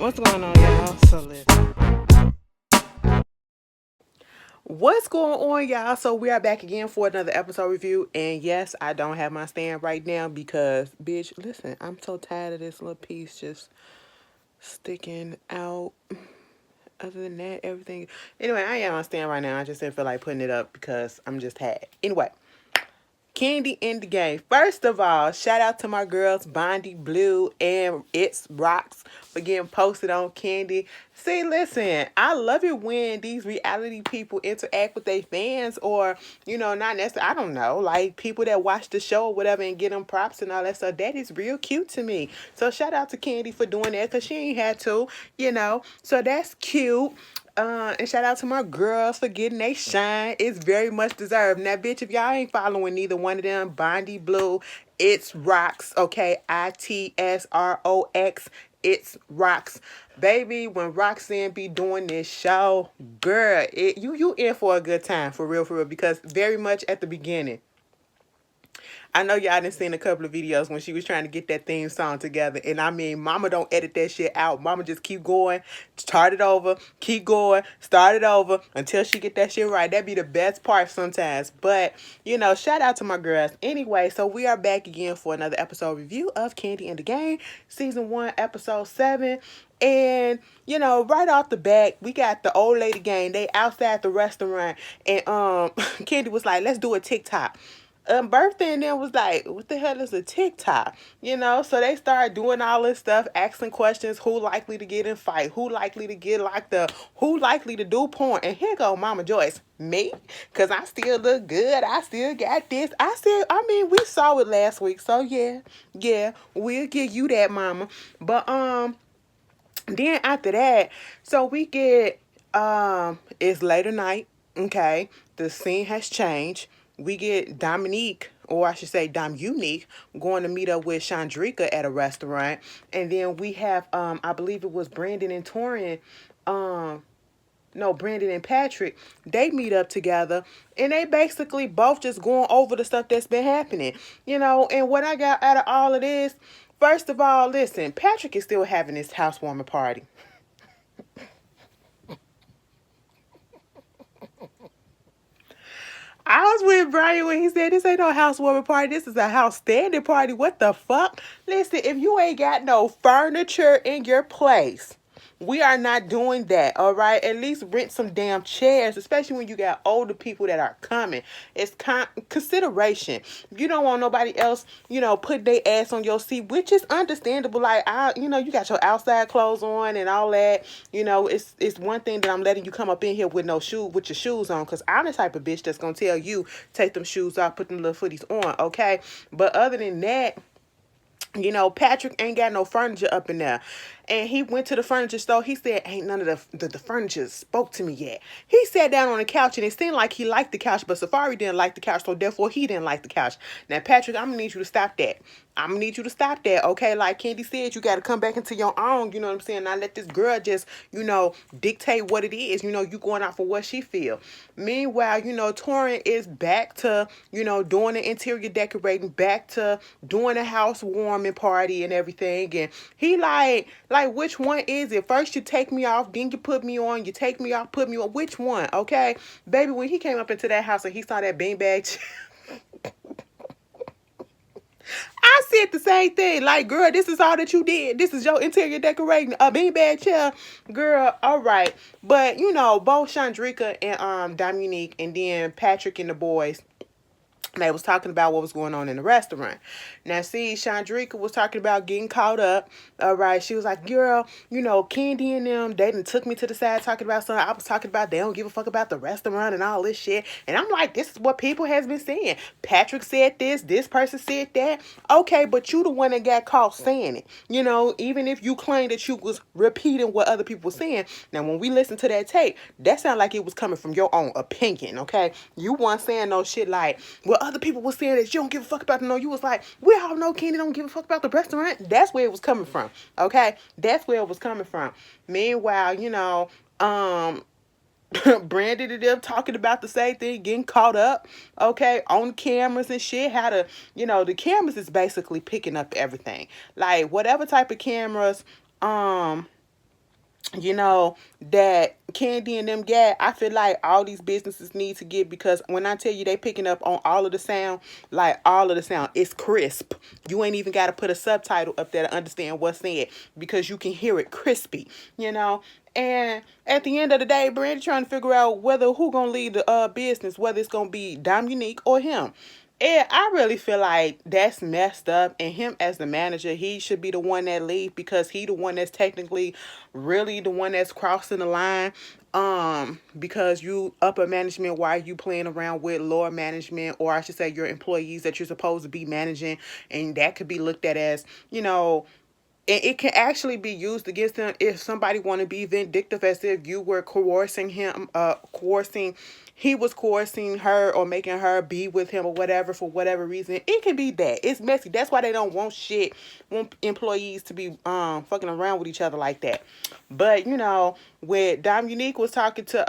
What's going on, y'all? So listen. What's going on, y'all? So we are back again for another episode review. And yes, I don't have my stand right now because, bitch, listen, I'm so tired of this little piece just sticking out. Other than that, everything. Anyway, I am on stand right now. I just didn't feel like putting it up because I'm just tired. Anyway, Kandi in the game. First of all, shout out to my girls, Bondi Blue and It's Rocks, for getting posted on Kandi. See, listen, I love it when these reality people interact with their fans or, not necessarily, I don't know, like people that watch the show or whatever and get them props and all that stuff. That is real cute to me. So shout out to Kandi for doing that because she ain't had to. So that's cute. And shout out to my girls for getting they shine. It's very much deserved. Now, bitch, if y'all ain't following neither one of them, Bondi Blue, It's Rocks, okay? ITSROX, It's Rocks. Baby, when Roxanne be doing this show, girl, you in for a good time, for real, because very much at the beginning. I know y'all done seen a couple of videos when she was trying to get that theme song together. And I mean, mama don't edit that shit out. Mama just keep going, start it over, keep going, start it over until she get that shit right. That'd be the best part sometimes. But, shout out to my girls. Anyway, so we are back again for another episode review of Kandi in the Game, Season 1, Episode 7. And, right off the bat, we got the old lady gang. They outside the restaurant. And Kandi was like, let's do a TikTok. Birthday and then was like, what the hell is a TikTok? So they started doing all this stuff, asking questions, who likely to get in fight, who likely to get locked up, who likely to do porn. And here go Mama Joyce, me, because I still look good, I still got this, we saw it last week, so yeah, we'll give you that, Mama. But then after that, so we get it's later night, okay, the scene has changed. We get Dominique, or I should say Dominique, going to meet up with Chandrika at a restaurant. And then we have I believe it was Brandon and Torian, no, Brandon and Patrick, they meet up together and they basically both just going over the stuff that's been happening. And what I got out of all of this, first of all, listen, Patrick is still having his housewarming party. I was with Brian when he said this ain't no housewarming party. This is a house standing party. What the fuck? Listen, if you ain't got no furniture in your place, we are not doing that, all right? At least rent some damn chairs, especially when you got older people that are coming. It's consideration. You don't want nobody else, put their ass on your seat, which is understandable. Like, you got your outside clothes on and all that. It's one thing that I'm letting you come up in here with with your shoes on, because I'm the type of bitch that's going to tell you, take them shoes off, put them little footies on, okay? But other than that, Patrick ain't got no furniture up in there. And he went to the furniture store. He said, ain't none of the furniture spoke to me yet. He sat down on the couch and it seemed like he liked the couch, but Safari didn't like the couch, so therefore he didn't like the couch. Now, Patrick, I'm going to need you to stop that. I'm going to need you to stop that, okay? Like Kandi said, you got to come back into your own, you know what I'm saying? Not let this girl just, dictate what it is. You going out for what she feel. Meanwhile, Torin is back to, doing the interior decorating, back to doing a housewarming party and everything. And he like, which one is it? First you take me off, then you put me on. You take me off, put me on. Which one? Okay, baby. When he came up into that house and he saw that beanbag, I said the same thing. Like, girl, this is all that you did. This is your interior decorating, a beanbag chair, girl. All right, but both Chandrika and Dominique, and then Patrick and the boys, they was talking about what was going on in the restaurant. Now, see, Chandrika was talking about getting caught up. All right, she was like, girl, Kandi and them, they done took me to the side talking about something. I was talking about they don't give a fuck about the restaurant and all this shit. And I'm like, this is what people has been saying. Patrick said this person said that. Okay, but you the one that got caught saying it. Even if you claim that you was repeating what other people were saying. Now, when we listen to that tape, that sounded like it was coming from your own opinion, okay? You weren't saying no shit like, well, other people were saying that you don't give a fuck about the no. You was like, we all know Kandi don't give a fuck about the restaurant. That's where it was coming from. Okay? That's where it was coming from. Meanwhile, Brandon and them talking about the same thing, getting caught up, okay, on cameras and shit. How to, the cameras is basically picking up everything. Like, whatever type of cameras, that Kandi and them get. I feel like all these businesses need to get, because when I tell you they picking up on all of the sound, like all of the sound, it's crisp. You ain't even got to put a subtitle up there to understand what's said, because you can hear it crispy, you know. And at the end of the day, Brandy trying to figure out whether who gonna lead the business, whether it's gonna be Dominique or him. And I really feel like that's messed up. And him as the manager, he should be the one that lead, because he the one that's technically really the one that's crossing the line. Because you upper management, why are you playing around with lower management, or I should say your employees that you're supposed to be managing, and that could be looked at as, and it can actually be used against them if somebody want to be vindictive, as if you were coercing him, he was coercing her or making her be with him or whatever, for whatever reason. It can be that. It's messy. That's why they don't want employees to be fucking around with each other like that. But when Dominique was talking to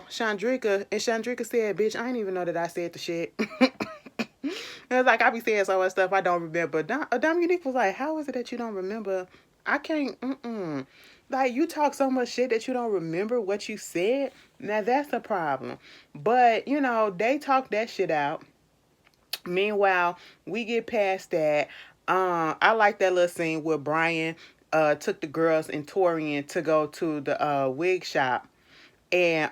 Chandrika, and Chandrika said, "Bitch, I didn't even know that I said the shit." It was like, I be saying so much stuff I don't remember. Dominique was like, "How is it that you don't remember? I can't, Like, you talk so much shit that you don't remember what you said. Now, that's a problem." But, they talk that shit out. Meanwhile, we get past that. I like that little scene where Brian took the girls and Torian to go to the wig shop. And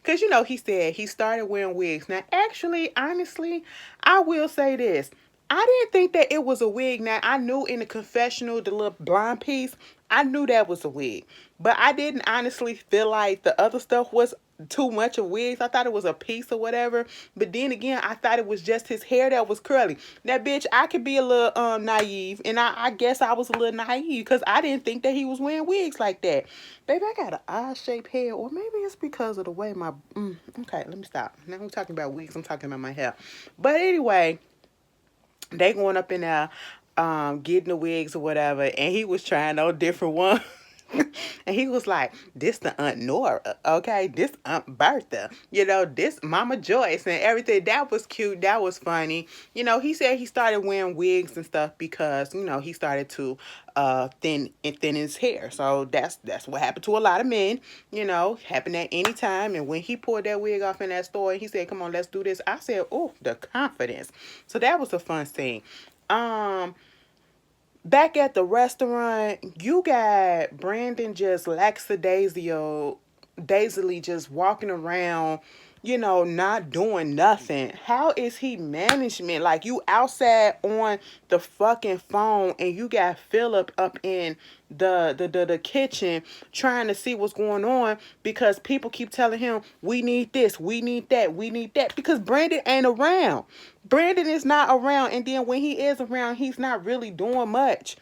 because, he said he started wearing wigs. Now, actually, honestly, I will say this. I didn't think that it was a wig. Now, I knew in the confessional, the little blonde piece, I knew that was a wig. But I didn't honestly feel like the other stuff was too much of wigs. I thought it was a piece or whatever. But then again, I thought it was just his hair that was curly. Now, bitch, I could be a little naive. And I guess I was a little naive, because I didn't think that he was wearing wigs like that. Baby, I got an odd-shaped head. Or maybe it's because of the way my... okay, let me stop. Now we're talking about wigs. I'm talking about my hair. But anyway, they going up in there getting the wigs or whatever, and he was trying on different ones. And he was like, "This the Aunt Nora, okay? This Aunt Bertha, this Mama Joyce," and everything. That was cute. That was funny. He said he started wearing wigs and stuff because, he started to thin his hair. So that's what happened to a lot of men, happened at any time. And when he pulled that wig off in that store and he said, "Come on, let's do this," I said, "Oh, the confidence." So that was a fun scene. Back at the restaurant, you got Brandon just dazedly just walking around, not doing nothing. How is he management? Like, you outside on the fucking phone, and you got Philip up in the kitchen trying to see what's going on, because people keep telling him, "We need this, we need that, we need that," because Brandon ain't around. Brandon is not around, and then when he is around, he's not really doing much.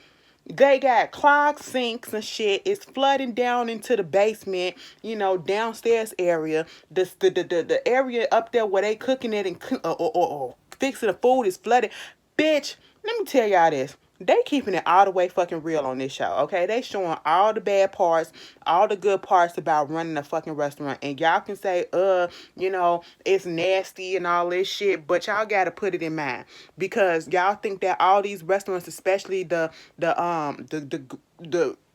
They got clogged sinks and shit. It's flooding down into the basement, downstairs area. The area up there where they cooking it and or fixing the food is flooded. Bitch, let me tell y'all this. They keeping it all the way fucking real on this show, okay? They showing all the bad parts, all the good parts about running a fucking restaurant. And y'all can say, it's nasty and all this shit, but y'all gotta put it in mind. Because y'all think that all these restaurants, especially the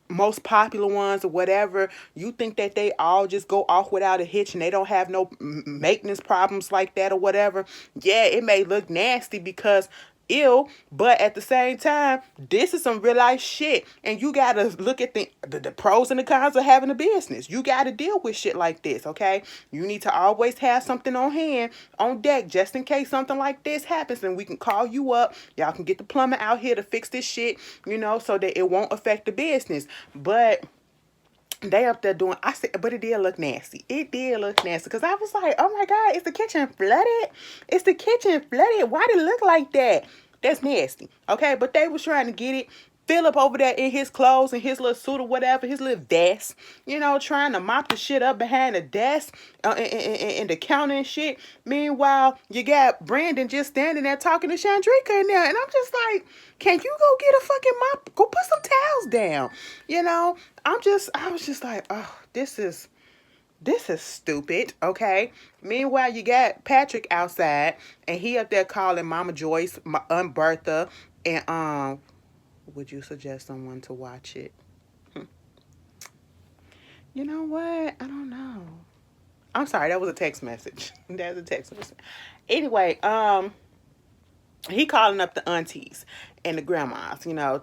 most popular ones or whatever, you think that they all just go off without a hitch and they don't have no maintenance problems like that or whatever. Yeah, it may look nasty because ill, but at the same time, this is some real life shit, and you gotta look at the pros and the cons of having a business. You gotta deal with shit like this, okay? You need to always have something on hand, on deck, just in case something like this happens, and we can call you up. Y'all can get the plumber out here to fix this shit, so that it won't affect the business. But they up there doing, I said, but it did look nasty. It did look nasty, because I was like, "Oh my God, is the kitchen flooded? Is the kitchen flooded? Why did it look like that?" That's nasty, okay? But they was trying to get it. Philip over there in his clothes and his little suit or whatever, his little vest, trying to mop the shit up behind the desk and the counter and shit. Meanwhile, you got Brandon just standing there talking to Chandrika in there. And I'm just like, can you go get a fucking mop? Go put some towels down. I was just like, oh, this is stupid, okay? Meanwhile, you got Patrick outside, and he up there calling Mama Joyce, Bertha, and would you suggest someone to watch it? You know what? I don't know. I'm sorry, that was a text message. That was a text message. Anyway, he calling up the aunties and the grandmas,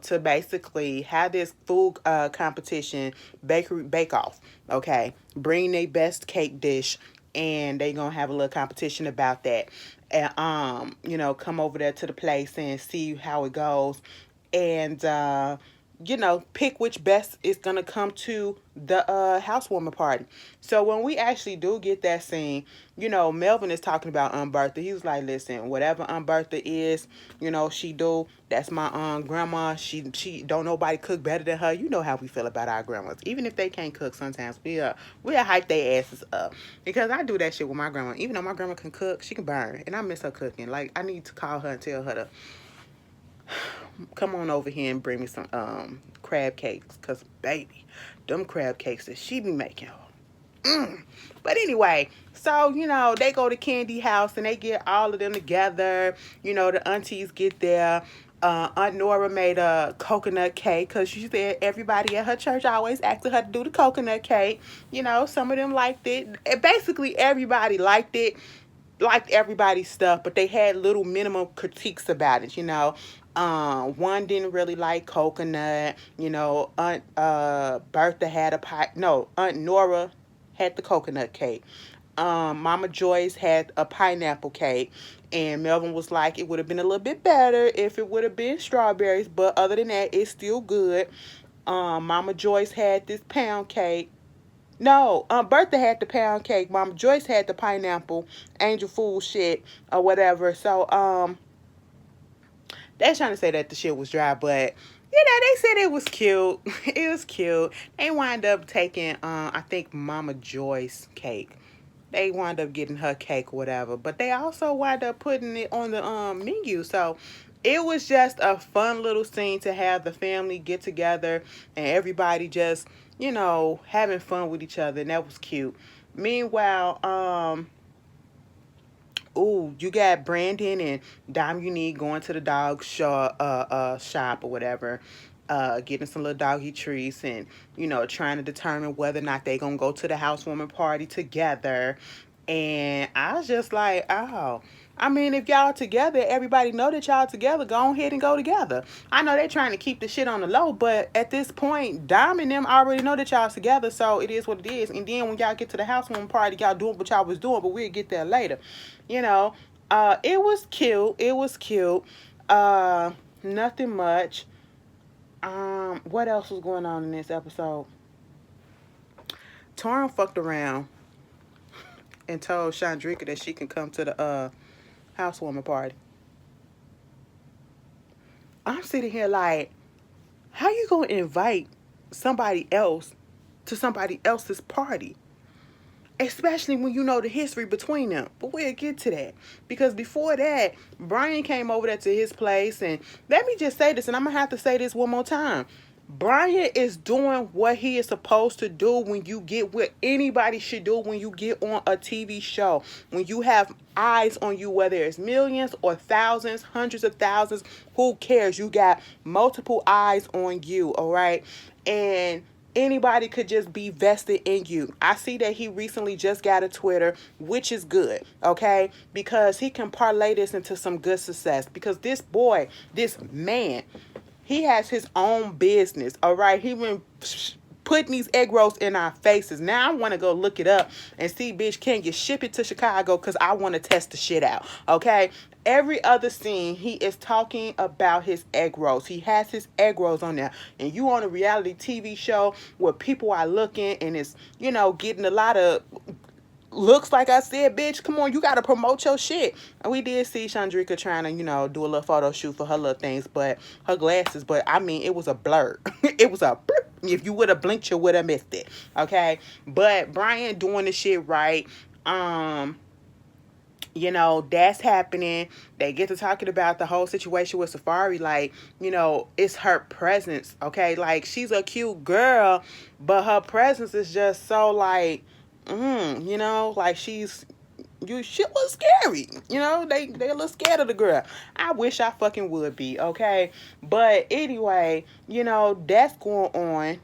to basically have this food competition, bakery bake off. Okay, bring their best cake dish, and they gonna have a little competition about that. And come over there to the place and see how it goes, and pick which best is gonna come to the housewarming party. So when we actually do get that scene, Melvin is talking about Aunt Bertha. He was like, listen, whatever Aunt Bertha is, she do. That's my grandma. She don't nobody cook better than her. You know how we feel about our grandmas. Even if they can't cook, sometimes we'll hype their asses up. Because I do that shit with my grandma. Even though my grandma can cook, she can burn, and I miss her cooking. Like, I need to call her and tell her to come on over here and bring me some crab cakes, because baby, them crab cakes that she be making. But anyway, so they go to Kandi house and they get all of them together. The aunties get there. Aunt Nora made a coconut cake because she said everybody at her church always asked her to do the coconut cake. Some of them liked it. Basically everybody liked it, liked everybody's stuff, but they had little minimum critiques about it. One didn't really like coconut. Aunt Bertha had a pie. No, Aunt Nora had the coconut cake. Mama Joyce had a pineapple cake, and Melvin was like, it would have been a little bit better if it would have been strawberries, but other than that, it's still good. Mama Joyce had this pound cake. No, Bertha had the pound cake. Mama Joyce had the pineapple angel food shit or whatever. So they're trying to say that the shit was dry, but they said it was cute. It was cute. They wind up taking I think Mama Joyce cake. They wind up getting her cake or whatever, but they also wind up putting it on the menu. So it was just a fun little scene to have the family get together and everybody just having fun with each other, and that was cute. Meanwhile, you got Brandon and Dominique going to the dog shop or whatever, getting some little doggy treats, and trying to determine whether or not they gonna go to the housewarming party together. And I was just like, oh, I mean, if y'all together, everybody know that y'all together, go ahead and go together. I know they're trying to keep the shit on the low, but at this point, Dom and them already know that y'all together, so it is what it is. And then when y'all get to the housewarming party, y'all doing what y'all was doing, but we'll get there later. It was cute. It was cute. Nothing much. What else was going on in this episode? Torrin fucked around and told Chandrika that she can come to the housewarming party. I'm sitting here like, how you gonna invite somebody else to somebody else's party? Especially when you know the history between them. But we'll get to that. Because before that, Brian came over there to his place. And let me just say this, and I'm going to have to say this one more time. Brian is doing what he is supposed to do when you get what anybody should do when you get on a TV show. When you have eyes on you, whether it's millions or thousands, hundreds of thousands, who cares? You got multiple eyes on you, all right? And anybody could just be vested in you. I see that he recently just got a Twitter, which is good, okay? Because he can parlay this into some good success. Because this boy, this man, he has his own business, all right? He been putting these egg rolls in our faces. Now I want to go look it up and see, bitch, can you ship it to Chicago? Because I want to test the shit out, okay? Every other scene, he is talking about his egg rolls. He has his egg rolls on there. And you on a reality TV show where people are looking and it's, getting a lot of looks, like I said, bitch, come on, you got to promote your shit. And we did see Chandrika trying to, do a little photo shoot for her little things, but her glasses, but I mean, it was a blur. It was a blur. If you would have blinked, you would have missed it. Okay. But Brian doing the shit right. That's happening. They get to talking about the whole situation with Safari. Like, it's her presence. Okay. Like, she's a cute girl, but her presence is just so like, like she's, shit was scary. They a little scared of the girl. I wish I fucking would be, okay? But anyway, that's going on.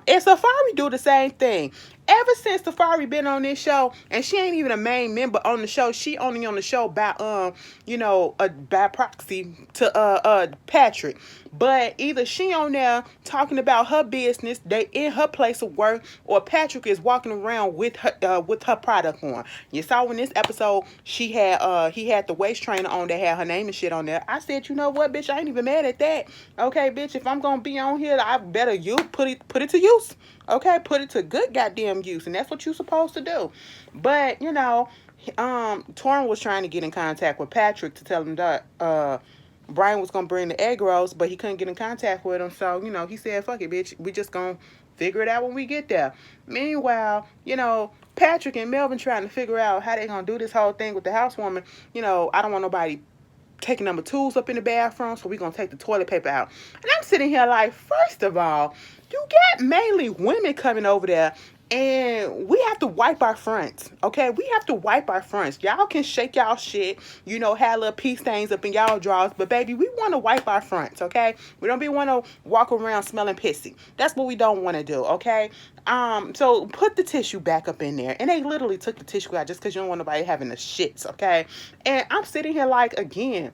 And Safari do the same thing. Ever since Safari been on this show, and she ain't even a main member on the show, she only on the show by by proxy to Patrick. But either she on there talking about her business, they in her place of work, or Patrick is walking around with her product on. You saw in this episode he had the waist trainer on that had her name and shit on there. I said, you know what, bitch, I ain't even mad at that. Okay, bitch, if I'm gonna be on here, I better you put it to use. Okay, put it to good goddamn use, and that's what you're supposed to do. But Torrin was trying to get in contact with Patrick to tell him that Brian was gonna bring the egg rolls, but he couldn't get in contact with him. So he said, "Fuck it, bitch. We just gonna figure it out when we get there." Meanwhile, Patrick and Melvin trying to figure out how they gonna do this whole thing with the housewoman. I don't want nobody taking number twos up in the bathroom, so we're gonna take the toilet paper out. And I'm sitting here like, first of all, you got mainly women coming over there, and we have to wipe our fronts, okay? We have to wipe our fronts. Y'all can shake y'all shit, have little pee stains up in y'all drawers, but baby, we want to wipe our fronts, okay? We don't want to walk around smelling pissy. That's what we don't want to do, okay? So put the tissue back up in there. And they literally took the tissue out just because you don't want nobody having the shits, okay? And I'm sitting here like, again,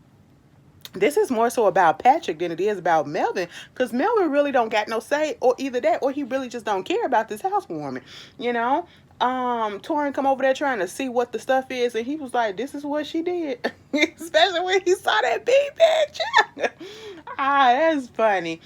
this is more so about Patrick than it is about Melvin, because Melvin really don't got no say, or either that, or he really just don't care about this housewarming, Torrin come over there trying to see what the stuff is, and he was like, this is what she did. Especially when he saw that bee picture. That's funny.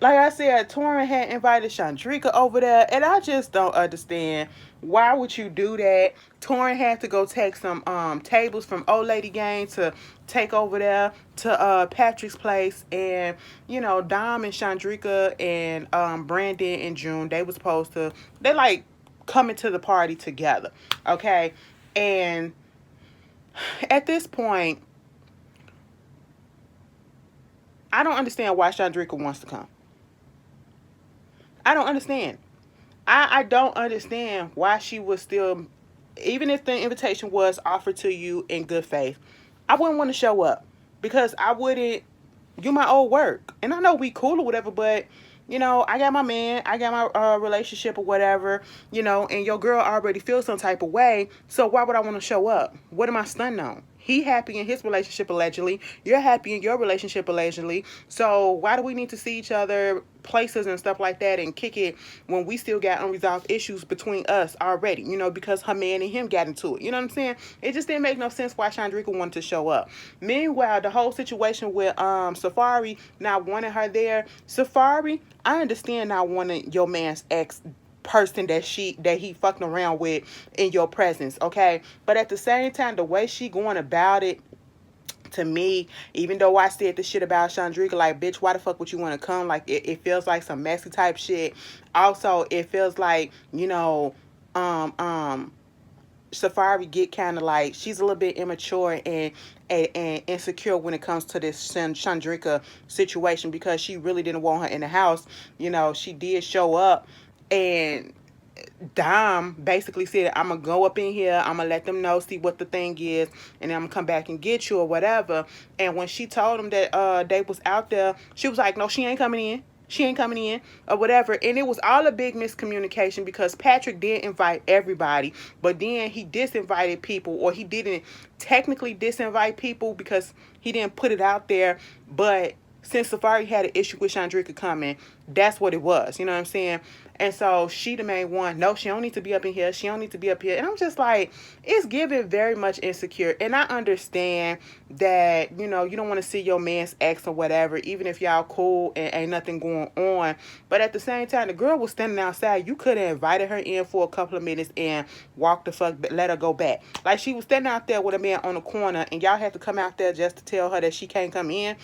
Like I said, Torrin had invited Chandrika over there, and I just don't understand, why would you do that? Torrin had to go take some tables from Old Lady Gang to take over there to Patrick's place, and Dom and Chandrika and Brandon and June, they like coming to the party together, okay? And at this point, I don't understand why Chandrika wants to come. I don't understand. I don't understand why she was still, even if the invitation was offered to you in good faith, I wouldn't want to show up, because I wouldn't, you my old work. And I know we cool or whatever, but I got my man, I got my relationship or whatever, and your girl already feels some type of way. So why would I want to show up? What am I stunned on? He happy in his relationship allegedly. You're happy in your relationship allegedly. So why do we need to see each other places and stuff like that and kick it when we still got unresolved issues between us already? Because her man and him got into it. You know what I'm saying? It just didn't make no sense why Chandrika wanted to show up. Meanwhile, the whole situation with Safari not wanting her there. Safari, I understand not wanting your man's ex person that he fucking around with in your presence, okay? But at the same time, the way she going about it, to me, even though I said the shit about Chandrika, like, bitch, why the fuck would you want to come? Like, it feels like some messy type shit. Also, it feels like, Safari get kind of like, she's a little bit immature and insecure when it comes to this Chandrika situation, because she really didn't want her in the house. She did show up, and Dom basically said, I'm going to go up in here, I'm going to let them know, see what the thing is, and then I'm going to come back and get you or whatever. And when she told him that they was out there, she was like, no, she ain't coming in. She ain't coming in or whatever. And it was all a big miscommunication, because Patrick did invite everybody, but then he disinvited people, or he didn't technically disinvite people because he didn't put it out there. But since Safari had an issue with Chandrika coming, that's what it was. You know what I'm saying? And so she the main one. No, she don't need to be up in here. She don't need to be up here. And I'm just like, it's giving very much insecure. And I understand that, you don't want to see your man's ex or whatever, even if y'all cool and ain't nothing going on. But at the same time, the girl was standing outside. You could have invited her in for a couple of minutes and walked the fuck, let her go back. Like, she was standing out there with a man on the corner, and y'all had to come out there just to tell her that she can't come in.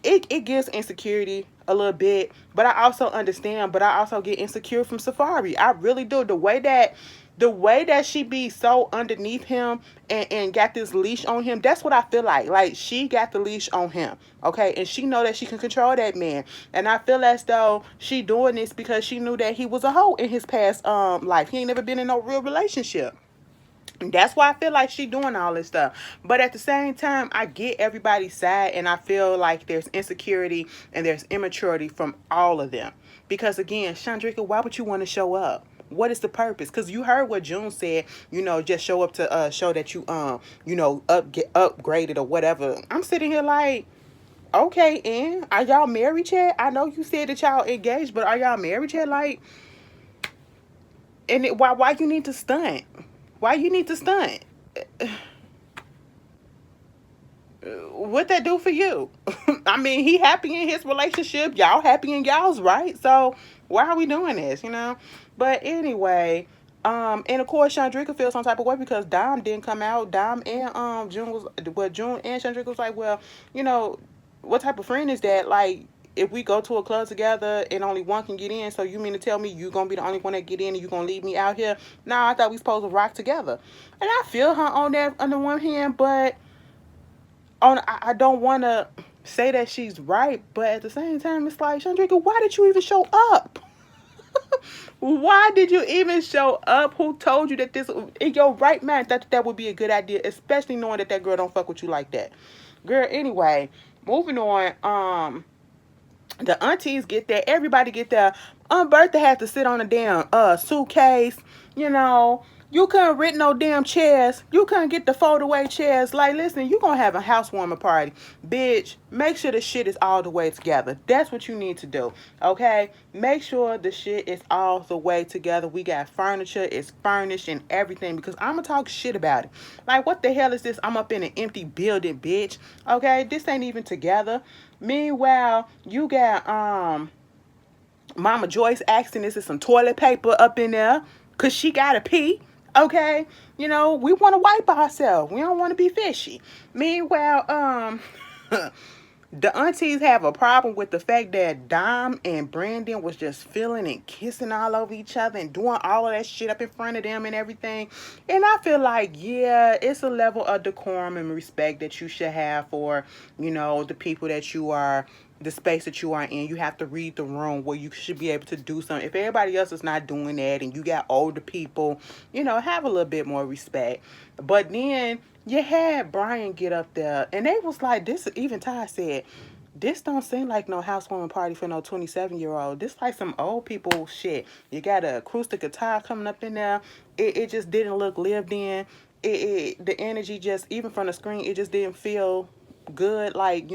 It gives insecurity a little bit, but I also understand, but I also get insecure from Safari. I really do. The way that The way that she be so underneath him and got this leash on him, that's what I feel like. Like, she got the leash on him, okay? And she know that she can control that man. And I feel as though she doing this because she knew that he was a hoe in his past life. He ain't never been in no real relationship. That's why I feel like she doing all this stuff. But at the same time, I get everybody's side, and I feel like there's insecurity and there's immaturity from all of them. Because again, Chandrika, why would you want to show up? What is the purpose? Because you heard what June said. Just show up to show that you get upgraded or whatever. I'm sitting here like, okay, and are y'all married yet? I know you said that y'all engaged, but are y'all married yet? Like, why you need to stunt? Why you need to stunt? What that do for you? I mean, he happy in his relationship. Y'all happy in y'all's, right? So why are we doing this? But anyway, and of course, Chandrika feels some type of way because Dom didn't come out. Dom and June and Chandrika was like, well, what type of friend is that? Like, if we go to a club together and only one can get in, so you mean to tell me you gonna be the only one that get in and you gonna leave me out here? Nah, I thought we supposed to rock together. And I feel her on that on the one hand, but I don't want to say that she's right, but at the same time, it's like, Chandrika, why did you even show up? Why did you even show up? Who told you that this, in your right mind, that would be a good idea, especially knowing that girl don't fuck with you like that? Girl, anyway, moving on, the aunties get there. Everybody get there. Bertha had to sit on a damn suitcase. You couldn't rent no damn chairs. You couldn't get the fold away chairs. Like, listen, you gonna have a housewarming party. Bitch, make sure the shit is all the way together. That's what you need to do. Okay? Make sure the shit is all the way together. We got furniture, it's furnished and everything, because I'ma talk shit about it. Like, what the hell is this? I'm up in an empty building, bitch. Okay? This ain't even together. Meanwhile, you got Mama Joyce asking, is there some toilet paper up in there? Cause she gotta pee. Okay, we want to wipe ourselves. We don't want to be fishy. Meanwhile, the aunties have a problem with the fact that Dom and Brandon was just feeling and kissing all over each other and doing all of that shit up in front of them and everything. And I feel like, yeah, it's a level of decorum and respect that you should have for, the people that you are, the space that you are in. You have to read the room where you should be able to do something. If everybody else is not doing that and you got older people, have a little bit more respect. But then you had Brian get up there and they was like, this, even Ty said, this don't seem like no housewarming party for no 27-year-old. This like some old people shit. You got an acoustic guitar coming up in there. It just didn't look lived in. The energy just, even from the screen, it just didn't feel good, like,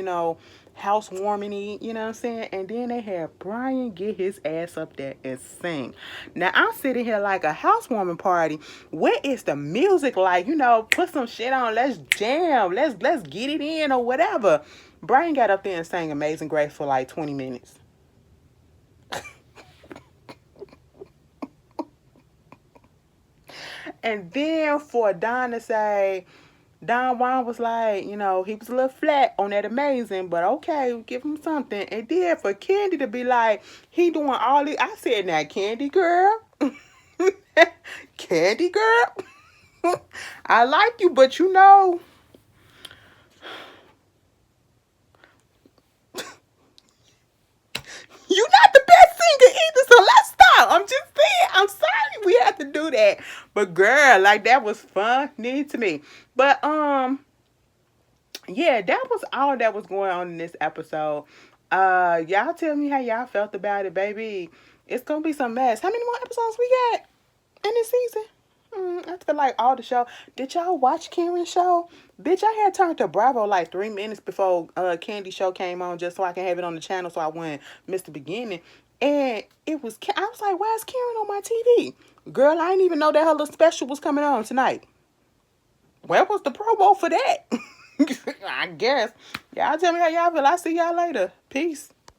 housewarming-y, you know what I'm saying? And then they had Brian get his ass up there and sing. Now, I'm sitting here like, a housewarming party. What is the music like? Put some shit on. Let's jam. Let's get it in or whatever. Brian got up there and sang Amazing Grace for like 20 minutes. And then for Don to say, Don Juan was like, he was a little flat on that Amazing, but okay, give him something. And then for Kandi to be like, he doing all this. I said, now, Kandi girl. Kandi girl. I like you, but you're not the best singer either, so let's stop. I'm just saying, I'm sorry we have to do that. But girl, like, that was funny to me. But yeah, that was all that was going on in this episode. Y'all tell me how y'all felt about it, baby. It's gonna be some mess. How many more episodes we got in this season? I feel like all the show. Did y'all watch Karen's show? Bitch, I had turned to Bravo like 3 minutes before Kandi show came on, just so I can have it on the channel so I wouldn't miss the beginning. And I was like, why is Karen on my TV? Girl, I didn't even know that her little special was coming on tonight. Where was the promo for that? I guess. Y'all tell me how y'all feel. I'll see y'all later. Peace.